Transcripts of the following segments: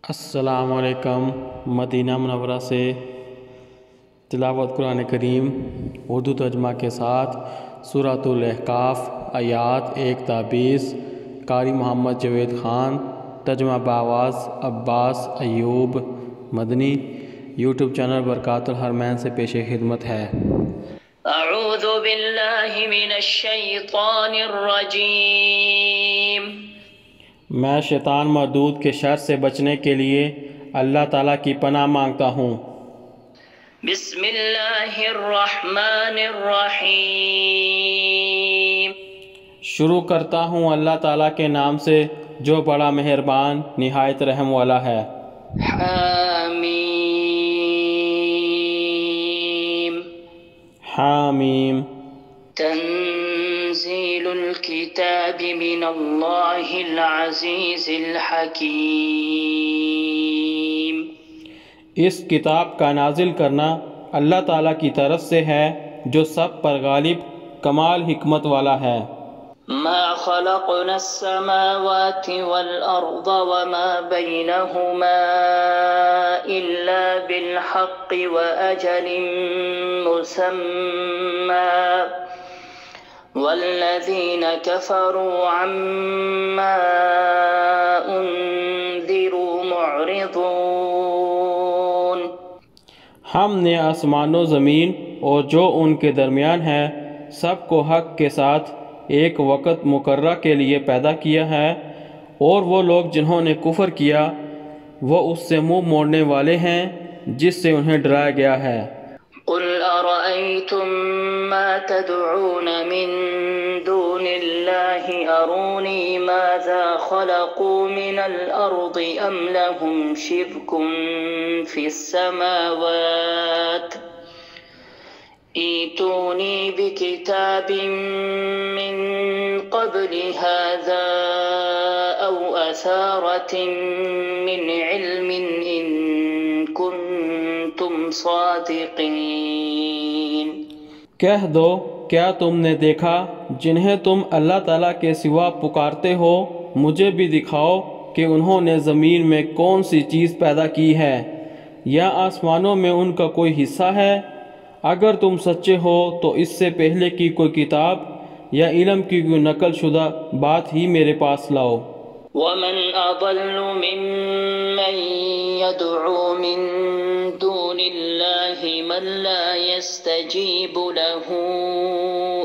السلام علیکم۔ مدینہ منورہ سے تلاوت قرآن کریم اردو ترجمہ کے ساتھ سورۃ الاحقاف آیات 1 تا 20۔ قاری محمد جاوید خان، ترجمہ بآواز عباس ایوب مدنی۔ یوٹیوب چینل برکات الحرمین سے پیش خدمت ہے۔ اعوذ باللہ من الشیطان الرجیم۔ میں شیطان مردود کے شر سے بچنے کے لیے اللہ تعالیٰ کی پناہ مانگتا ہوں۔ بسم اللہ الرحمن الرحیم۔ شروع کرتا ہوں اللہ تعالیٰ کے نام سے جو بڑا مہربان نہایت رحم والا ہے۔ حامیم۔ حامیم۔ تنزیل الکتاب من اللہ العزیز الحکیم۔ اس کتاب کا نازل کرنا اللہ تعالیٰ کی طرف سے ہے جو سب پر غالب کمال حکمت والا ہے۔ ما خلقنا السماوات والأرض وما بينهما إلا بالحق وأجل مسمى والذين كفروا عما أنذروا معرضون۔ ہم نے آسمان و زمین اور جو ان کے درمیان ہے سب کو حق کے ساتھ ایک وقت مقررہ کے لیے پیدا کیا ہے، اور وہ لوگ جنہوں نے کفر کیا وہ اس سے منہ موڑنے والے ہیں جس سے انہیں ڈرایا گیا ہے۔ قل أرأيتم ما تدعون من دون الله أروني ماذا خلقوا من الأرض أم لهم شرك في السماوات ائتوني بكتاب من قبل هذا أو أثارة من علم إن كنتم صادقين۔ کہہ دو کیا تم نے دیکھا جنہیں تم اللہ تعالیٰ کے سوا پکارتے ہو؟ مجھے بھی دکھاؤ کہ انہوں نے زمین میں کون سی چیز پیدا کی ہے، یا آسمانوں میں ان کا کوئی حصہ ہے؟ اگر تم سچے ہو تو اس سے پہلے کی کوئی کتاب یا علم کی کوئی نقل شدہ بات ہی میرے پاس لاؤ۔ ومن أضل ممن يدعو من دون الله من لا يستجيب له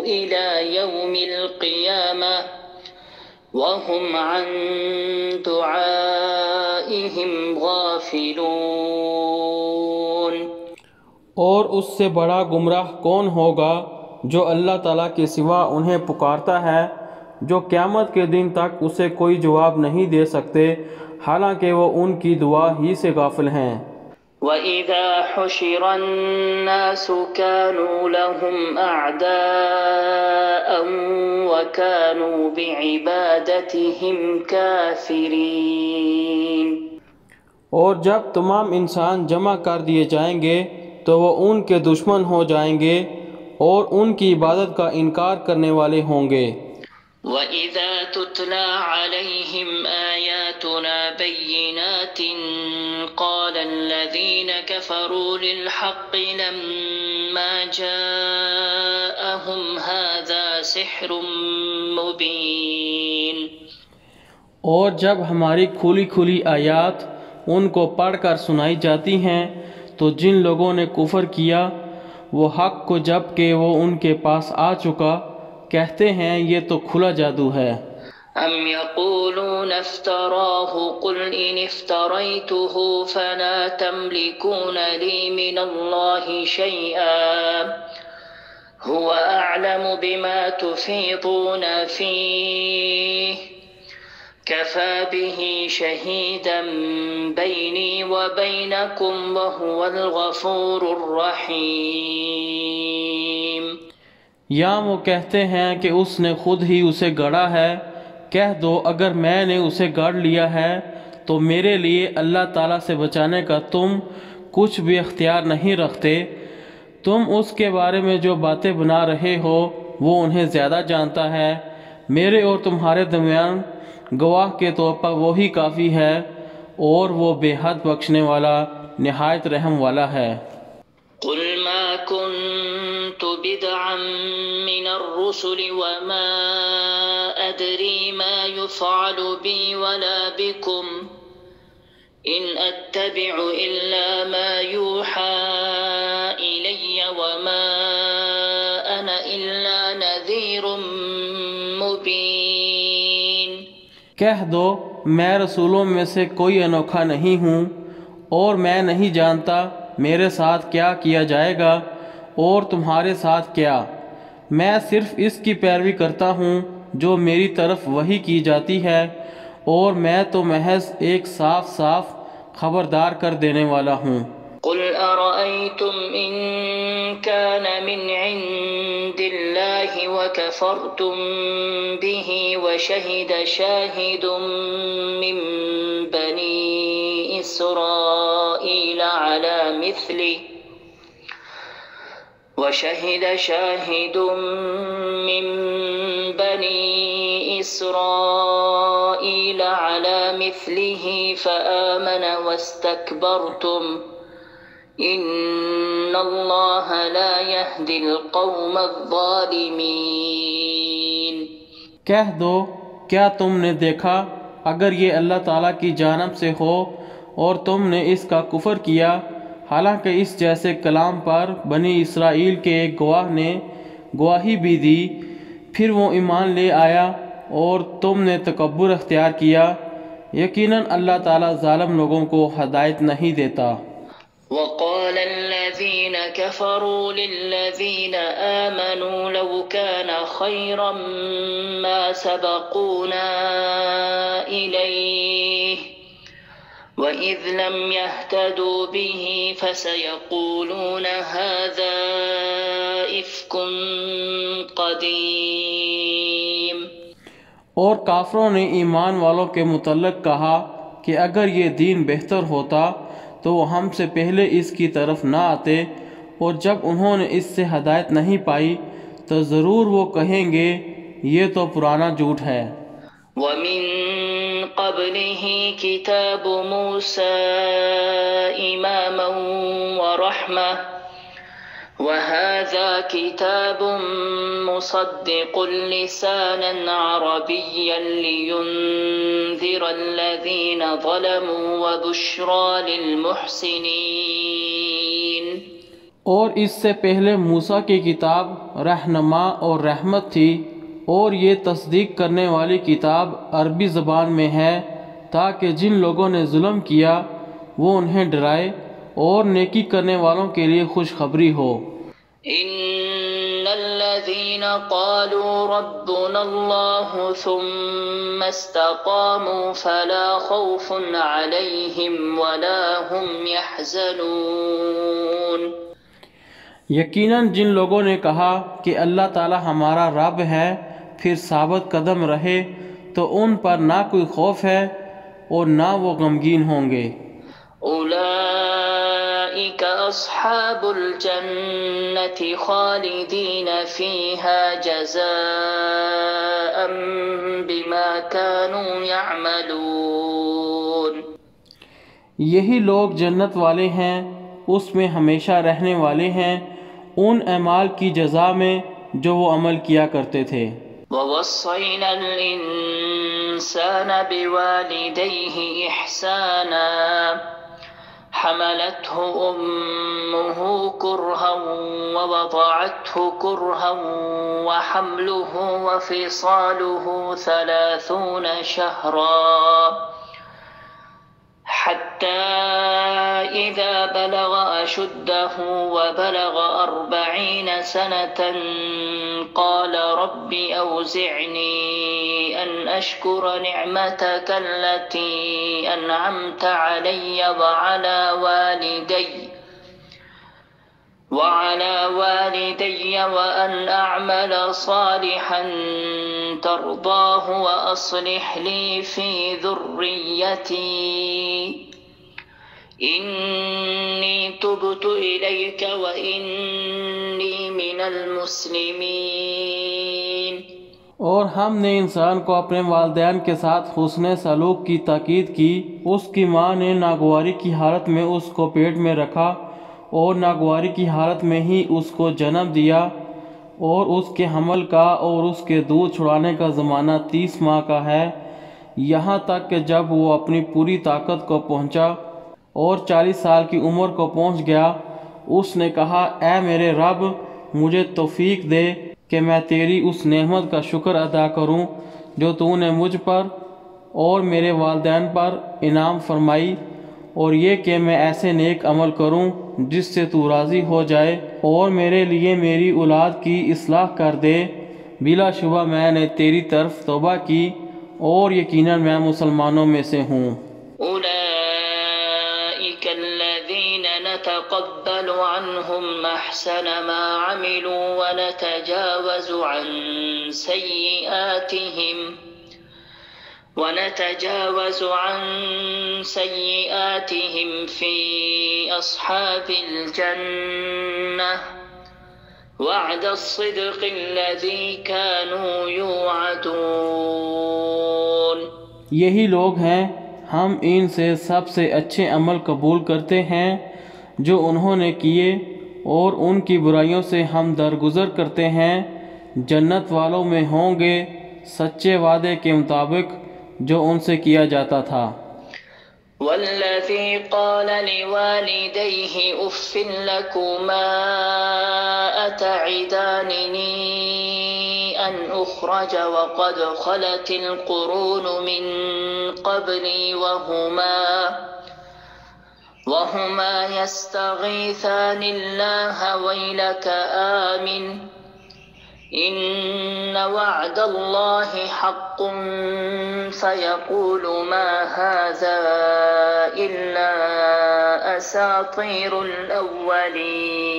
إلى يوم القيامة وهم عن دعائهم غافلون۔ اور اس سے بڑا گمراہ کون ہوگا جو اللہ تعالیٰ کے سوا انہیں پکارتا ہے، جو قیامت کے دن تک اسے کوئی جواب نہیں دے سکتے حالانکہ وہ ان کی دعا ہی سے غافل ہیں۔ وَإِذَا حُشِرَ النَّاسُ كَانُوا لَهُمْ أَعْدَاءً وَكَانُوا بِعِبَادَتِهِمْ كَافِرِينَ۔ اور جب تمام انسان جمع کر دیے جائیں گے تو وہ ان کے دشمن ہو جائیں گے اور ان کی عبادت کا انکار کرنے والے ہوں گے۔ وَإِذَا تُتْلَى عَلَيْهِمْ آيَاتُنَا بَيِّنَاتٍ قَالَ الَّذِينَ كَفَرُوا لِلْحَقِّ لَمَّا جَاءَهُمْ هَذَا سِحْرٌ مُبِينٌ۔ اور جب ہماری کھلی کھلی آیات ان کو پڑھ کر سنائی جاتی ہیں تو جن لوگوں نے کفر کیا وہ حق کو جب کہ وہ ان کے پاس آ چکا کہتے ہیں یہ تو کھلا جادو ہے۔ ام یقولون افتراہ قل ان افتریته فلا تملکون لی من اللہ شیئا هو اعلم بما تفیضون فیہ کفى به شهيدا بيني وبينكم وهو الغفور الرحيم۔ یا وہ کہتے ہیں کہ اس نے خود ہی اسے گڑھا ہے، کہہ دو اگر میں نے اسے گڑھ لیا ہے تو میرے لیے اللہ تعالیٰ سے بچانے کا تم کچھ بھی اختیار نہیں رکھتے۔ تم اس کے بارے میں جو باتیں بنا رہے ہو وہ انہیں زیادہ جانتا ہے، میرے اور تمہارے درمیان گواہ کے طور پر وہی کافی ہے، اور وہ بے حد بخشنے والا نہایت رحم والا ہے۔ قل ما كنت بدعا من الرسل وما أدري ما يفعل بي ولا بكم إن أتبع إلا ما يوحى إلي وما أنا إلا نذير مبين۔ کہہ دو میں رسولوں میں سے کوئی انوکھا نہیں ہوں، اور میں نہیں جانتا میرے ساتھ کیا کیا جائے گا اور تمہارے ساتھ کیا، میں صرف اس کی پیروی کرتا ہوں جو میری طرف وحی کی جاتی ہے، اور میں تو محض ایک صاف صاف خبردار کر دینے والا ہوں۔ قل أرأيتم إن كان من عند الله وكفرتم به وشهد شاهد من بني إسرائيل على مثله فآمن واستكبرتم إن الله لا يهدي القوم الظالمين۔ کہہ دو کیا تم نے دیکھا اگر یہ اللہ تعالیٰ کی جانب سے ہو اور تم نے اس کا کفر کیا، حالانکہ اس جیسے کلام پر بنی اسرائیل کے ایک گواہ نے گواہی بھی دی، پھر وہ ایمان لے آیا اور تم نے تکبر اختیار کیا، یقیناً اللہ تعالیٰ ظالم لوگوں کو ہدایت نہیں دیتا۔ وقال الذين كفروا للذين آمنوا لو كان خيرا ما سبقونا إليه وإذ لم يهتدوا به فسيقولون هذا إفك قديم۔ اور کافروں نے ایمان والوں کے متعلق کہا کہ اگر یہ دین بہتر ہوتا تو وہ ہم سے پہلے اس کی طرف نہ آتے، اور جب انہوں نے اس سے ہدایت نہیں پائی تو ضرور وہ کہیں گے یہ تو پرانا جھوٹ ہے۔ وَمِن قَبْلِهِ كِتَابُ مُوسَى إِمَامًا وَرَحْمَةً وَهَذَا كِتَابٌ مُصَدِّقٌ لِسَانًا عَرَبِيًّا لِيُنذِرَ الَّذِينَ ظَلَمُوا وَبُشْرَى لِلْمُحْسِنِينَ۔ اور اس سے پہلے موسیٰ کی کتاب رہنما اور رحمت تھی، اور یہ تصدیق کرنے والی کتاب عربی زبان میں ہے تاکہ جن لوگوں نے ظلم کیا وہ انہیں ڈرائے اور نیکی کرنے والوں کے لیے خوشخبری ہو۔ ان الذين قالوا ربنا الله ثم استقاموا فلا خوف عليهم ولا هم يحزنون۔ یقیناً جن لوگوں نے کہا کہ اللہ تعالی ہمارا رب ہے پھر ثابت قدم رہے تو ان پر نہ کوئی خوف ہے اور نہ وہ غمگین ہوں گے۔ اولئک اصحاب الجنة خالدین فیہا جزاء بما كانوا يعملون۔ یہی لوگ جنت والے ہیں، اس میں ہمیشہ رہنے والے ہیں، ان اعمال کی جزا میں جو وہ عمل کیا کرتے تھے۔ وَوَصَّيْنَا الْإِنسَانَ بِوَالِدَيْهِ إِحْسَانًا حَمَلَتْهُ أُمُّهُ كُرْهًا وَوَضَعَتْهُ كُرْهًا وَحَمْلُهُ وَفِصَالُهُ 30 شهرا حتى إذا بلغ أشده وبلغ 40 سنة قال رب أوزعني أن أشكر نعمتك التي أنعمت علي وعلى والدي وأن أعمل صالحا ترضاه وأصلح لي في ذريتي إني تبت إليك وإني من المسلمين۔ اور ہم نے انسان کو اپنے والدین کے ساتھ حسن سلوک کی تاکید کی۔ اس کی ماں نے ناگواری کی حالت میں اس کو پیٹ میں رکھا اور ناگواری کی حالت میں ہی اس کو جنم دیا، اور اس کے حمل کا اور اس کے دودھ چھڑانے کا زمانہ 30 ماہ کا ہے، یہاں تک کہ جب وہ اپنی پوری طاقت کو پہنچا اور 40 سال کی عمر کو پہنچ گیا، اس نے کہا، اے میرے رب، مجھے توفیق دے کہ میں تیری اس نعمت کا شکر ادا کروں جو تو نے مجھ پر اور میرے والدین پر انعام فرمائی، اور یہ کہ میں ایسے نیک عمل کروں جس سے تو راضی ہو جائے، اور میرے لیے میری اولاد کی اصلاح کر دے۔ بلا شبہ میں نے تیری طرف توبہ کی اور یقیناً میں مسلمانوں میں سے ہوں۔ أولئك الذين نتقبل عنهم أحسن ما عملوا ونتجاوز عن سيئاتهم في أصحاب الجنة وعد الصدق الذي كانوا يوعدون۔ یہی لوگ ہیں، ہم ان سے سب سے اچھے عمل قبول کرتے ہیں جو انہوں نے کیے، اور ان کی برائیوں سے ہم درگزر کرتے ہیں۔ جنت والوں میں ہوں گے سچے وعدے کے مطابق جو ان سے کیا جاتا تھا۔ والذي قال لوالديه أف لكما أتعدانني أن أخرج وقد خلت القرون من قبلي وهما يستغيثان الله ويلك آمن إن وعد الله حق فيقول ما هذا إلا أساطير الأولين۔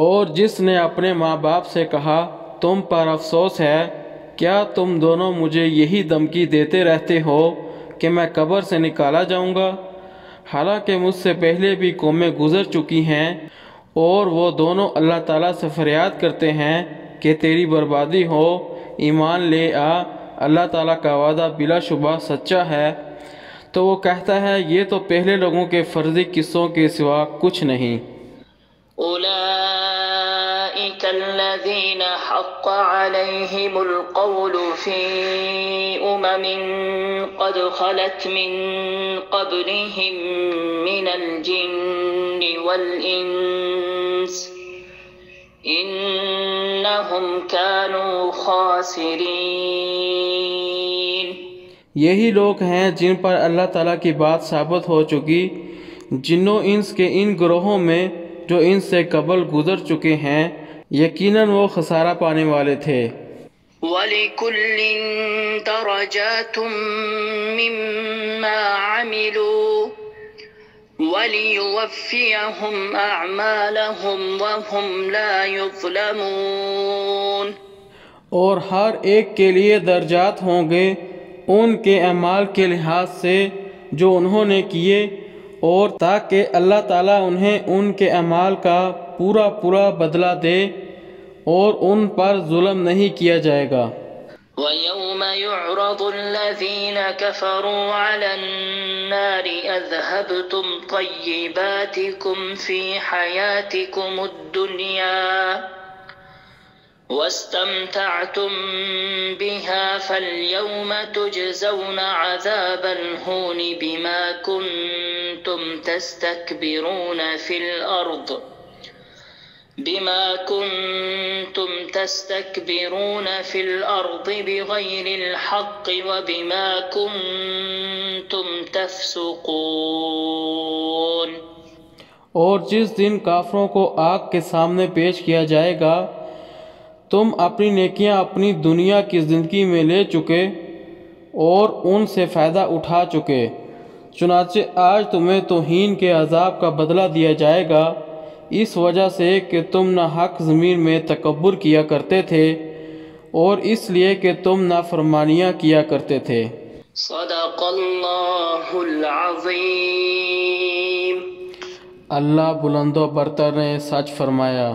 اور جس نے اپنے ماں باپ سے کہا، تم پر افسوس ہے، کیا تم دونوں مجھے یہی دھمکی دیتے رہتے ہو کہ میں قبر سے نکالا جاؤں گا، حالانکہ مجھ سے پہلے بھی قومیں گزر چکی ہیں، اور وہ دونوں اللہ تعالیٰ سے فریاد کرتے ہیں کہ تیری بربادی ہو، ایمان لے آ، اللہ تعالیٰ کا وعدہ بلا شبہ سچا ہے۔ تو وہ کہتا ہے، یہ تو پہلے لوگوں کے فرضی قصوں کے سوا کچھ نہیں۔ أولئك الذين حق عليهم القول في قد خلت من قبلهم من الجن والإنس إنهم كانوا خاسرين۔ یہی لوگ ہیں جن پر اللہ تعالیٰ کی بات ثابت ہو چکی، جنوں انس کے ان گروہوں میں جو ان سے قبل گزر چکے ہیں، یقیناً وہ خسارہ پانے والے تھے۔ وَلِكُلٍّ دَرَجَاتٌ مِّمَّا عَمِلُوا وَلِيُوَفِّيَهُمْ أَعْمَالَهُمْ وَهُمْ لَا يُظْلَمُونَ۔ اور ہر ایک کے لیے درجات ہوں گے ان کے اعمال کے لحاظ سے جو انہوں نے کیے، اور تاکہ اللہ تعالیٰ انہیں ان کے اعمال کا پورا بدلہ دے، اور ان پر ظلم نہیں کیا جائے گا۔ وَيَوْمَ يُعْرَضُ الَّذِينَ كَفَرُوا عَلَى النَّارِ أَذْهَبْتُمْ طَيِّبَاتِكُمْ فِي حَيَاتِكُمُ الدُّنْيَا وَاسْتَمْتَعْتُمْ بِهَا فَالْيَوْمَ تُجْزَوْنَ عَذَابَ الْهُونِ بِمَا كُنْتُمْ تستكبرون في الأرض بغير الحق وبما كنتم تفسقون۔ اور جس دن کافروں کو آگ کے سامنے پیش کیا جائے گا، تم اپنی نیکیاں اپنی دنیا کی زندگی میں لے چکے اور ان سے فائدہ اٹھا چکے، چنانچہ آج تمہیں توہین کے عذاب کا بدلہ دیا جائے گا، اس وجہ سے کہ تم ناحق زمین میں تکبر کیا کرتے تھے، اور اس لیے کہ تم نافرمانیاں کیا کرتے تھے۔ صدق اللہ العظیم۔ اللہ بلند و برتر نے سچ فرمایا۔